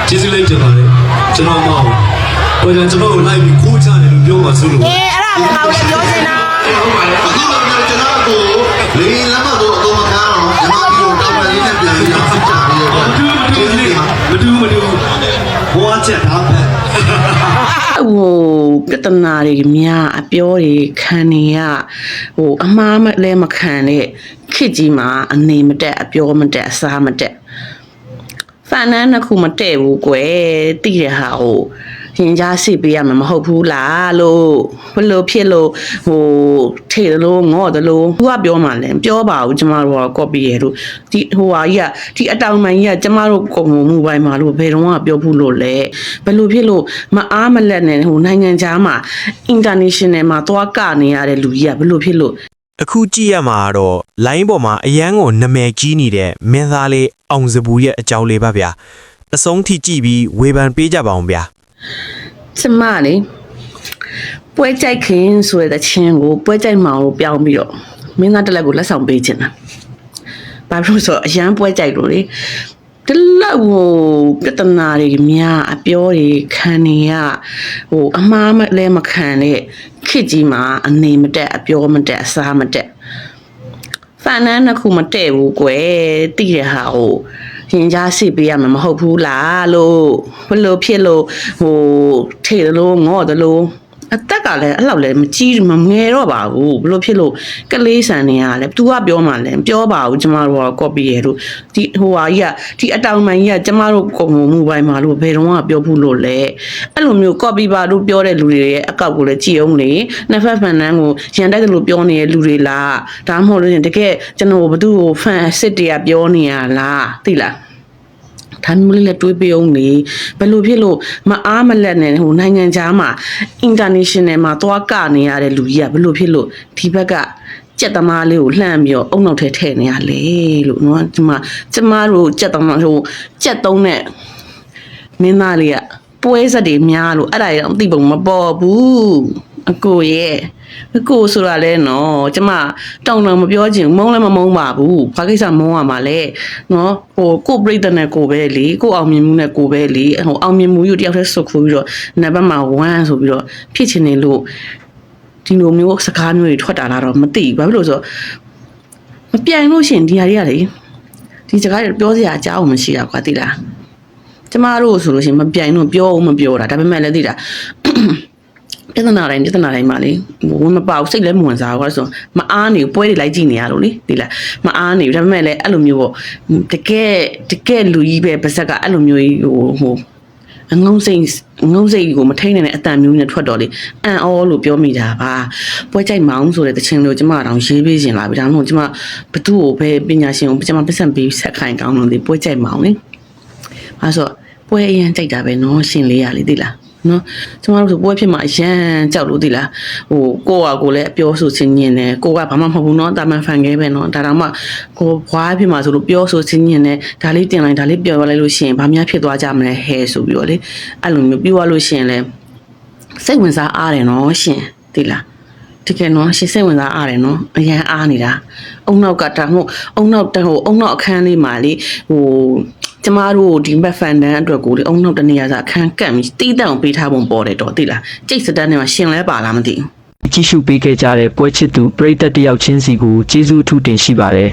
ကျေးဇူးလေးတင်ပါတယ်ကျွန်တော်မအောင်ဘာကြောင့်ကျွန်တော်ကိုလိုက်ပြီးခိုးချတယ်လို့ပြောမှဆိုလို့အဲ့ဒါကငါ့ကိုပြောနေတာဟုတ်ပါလေအခုတော့ကျွန်တော်ကိုလေလမ်းမတော့အကုန်မကားတော့ကျွန်တော်ဒီတောင်းပန်လေးနဲ့ပြန်ပြီးတော့ဆက်ချပြီးတော့ကျေးဇူးတင်ပါမတူဘွားချက်တာပဲဟိုပြဿနာတွေများအပြောတွေခံနေရဟိုအမှားလည်းမခံတဲ့ခစ်ကြီးမှာအနေမတက်အပြောမတက်အစားမတက်ဖန်နန်းတစ်ခုမတည့်ဘူးကွယ်တိရဟာဟိုရင်ကြားစိပေးရမှာမဟုတ်ဘူးလားလို့ဘလို့ဖြစ်လို့ဟိုထေလို့ငေါ့တယ်လို့သူကပြောမှလည်းပြောပါဘူးကျမတို့က copy ရလို့ဒီဟိုဟာကြီးကဒီအတောင်မှန်ကြီးကကျမတို့ကွန်မှုပိုင်းမှာလို့ဘယ်တော့မှပြောဘူးလို့လဲဘလို့ဖြစ်လို့မအားမလက်နဲ့ဟိုနိုင်ငံခြားမှာ international မှာသွားကနေရတဲ့လူကြီးကဘလို့ဖြစ်လို့အခုကြည့်ရမှာတော့ line ပေါ်မှာအရန်ကိုနာမည်ကြီးနေတဲ့မင်းသားလေးအောင်စပူရဲ့အကြောင်းလေးပါဗျာအဆုံးထိကြည့်ပြီးဝေဖန်ပေးကြပါအောင်ဗျာကျမလေးပွဲကြိုက်ခင်ဆိုတဲ့ချင်းကိုပွဲကြိုက်မှအောင်ပြောင်းပြီးတော့မင်းသားတစ်လက်ကိုလက်ဆောင်ပေးခြင်းတာဘာဖြစ်လို့ဆိုအရန်ပွဲကြိုက်လို့လေတလောက်ဟိုပြဿနာတွေများအပြောတွေခံနေရဟိုအမှားလည်းမခံတဲ့ခစ်ကြီးမှာအနေမတက်အပြောမတက်အစားမတက်ဖန်နန်းတစ်ခုမတည့်ဘူးကွယ်တိရဟာဟိုရင်ကြားစိပေးရမှာမဟုတ်ဘူးလားလို့ဘလို့ဖြစ်လို့ဟိုထေလို့ငေါ့တယ်လို့အသက်ကလည်းအဲ့လောက်လည်းမကြီးမငယ်တော့ပါဘူးဘလို့ဖြစ်လို့ကလေးဆန်နေရလဲ तू ကပြောမှလည်းပြောပါဘူးကျမတို့က copy ရလို့ဒီဟိုဟာကြီးကဒီအတောင်မှန်ကြီးကကျမတို့ကွန်မှုပိုင်းမှာလို့ဘယ်တော့မှပြောဘူးလို့လဲအဲ့လိုမျိုး copy ပါလို့ပြောတဲ့လူတွေရဲ့အကောက်ကိုလည်းကြည့်အောင်လေနှစ်ဖက်ဖန်နန်းကိုရန်တိုက်တယ်လို့ပြောနေတဲ့လူတွေလားဒါမှမဟုတ်လို့ရှင်တကယ်ကျွန်တော်ဘသူ့ကိုဖန်စစ်တရပြောနေရလားသိလားဒါမျိုးလေးလည်းတွေးပေးအောင်လေဘယ်လိုဖြစ်လို့မအားမလက်နဲ့ဟိုနိုင်ငံခြားမှာ international မှာသွားကနေရတဲ့လူကြီးကဘယ်လိုဖြစ်လို့ဒီဘက်ကကြက်သမားလေးကိုလှမ်းပြီးတော့အုံနောက်ထဲထည့်နေရလေလို့နော်ကျမတို့ကြက်သမားဟိုကြက်သုံးတဲ့မင်းသားလေးကပွဲစက်တွေများလို့အဲ့ဒါရောအသိပုံမပေါ်ဘူးအကိုရဲ့အကိုဆိုတာလဲနော်ကျမတောင်းတော့မပြောချင်မုန်းလည်းမမုန်းပါဘူးဘာကိစ္စမုန်းရမှာလဲနော်ဟိုကိုပြိတ္တနဲ့ကိုပဲလေကိုအောင်မြင်မှုနဲ့ကိုပဲလေဟိုအောင်မြင်မှုယူတယောက်တည်းဆုတ်ခိုးပြီးတော့နံပါတ်မှာ1ဆိုပြီးတော့ဖြစ်ချင်နေလို့ဒီလိုမျိုးစကားမျိုးတွေထွက်တာလားတော့မသိဘူးဘာဖြစ်လို့ဆိုတော့မပြိုင်လို့ရှင်ဒီဟာတွေကလေဒီစကားတွေပြောစရာအကြောင်းမရှိတာကွာသိလားကျမတို့ဆိုလို့ရှင်မပြိုင်လို့ပြောမပြောတာဒါပေမဲ့လည်းသိတာပြဿနာတိုင်းမှာလေဝင်မပေါက်စိတ်လည်းမဝင်စားဘူးဆိုမအားနေပွဲတွေလိုက်ကြည့်နေရလို့လေဒီလားမအားနေဒါပေမဲ့လည်းအဲ့လိုမျိုးပေါ့တကယ်လူကြီးပဲပါဇက်ကအဲ့လိုမျိုးဟိုအငုံစိတ်ကိုမထိန်နိုင်တဲ့အတန်မျိုးနဲ့ထွက်တော့လေအန်အောလို့ပြောမိတာပါပွဲကြိုက်မောင်းဆိုတဲ့တခြင်းလို့ကျမတောင်ရေးပေးရှင်လာပြီဒါမှမဟုတ်ကျမဘသူ့ကိုပဲပညာရှင်ကိုကျမပတ်စံပေးဆက်ခိုင်းကောင်းလို့ဒီပွဲကြိုက်မောင်းလေအဲဆိုပွဲအရင်ကြိုက်တာပဲနော်ရှင်လေးရလေသိလားနော်ကျမတို့ဆိုပွဲဖြစ်မှာအရန်ကြောက်လို့သိလားဟိုကိုလည်းအပြောဆိုချင်းညင်တယ်ကိုကဘာမှမဟုတ်ဘူးနော်တာမန်ဖန်ခဲပဲနော်ဒါတော့မှကိုဘွားဖြစ်မှာဆိုလို့ပြောဆိုချင်းညင်တယ်ဒါလေးတင်လိုက်ဒါလေးပြောလိုက်လို့ရှိရင်ဘာများဖြစ်သွားကြမလဲဟဲဆိုပြီးတော့လေအဲ့လိုမျိုးပြောရလို့ရှိရင်လဲစိတ်ဝင်စားအားတယ်နော်ရှင်သိလားတကယ်နော်ရှင်စိတ်ဝင်စားအားတယ်နော်အရန်အားနေတာအုံနောက်ကဒါမှမဟုတ်အုံနောက်အခန်းလေးမှာလေဟိုကျမတို့ဒီဘက်ဖန်တန်းအတွက်ကိုလေအုံနောက်တနေရာစာအခန်းကန့်ပြီးတီးတန့်ပေးထားပုံပေါ်တယ်တော့သိလားကျိတ်စတန်းထဲမှာရှင်လဲပါလားမသိဘူးကြည့်ရှုပေးခဲ့ကြတဲ့ပွဲချစ်သူပရိသတ်တယောက်ချင်းစီကိုကျေးဇူးအထူးတင်ရှိပါတယ်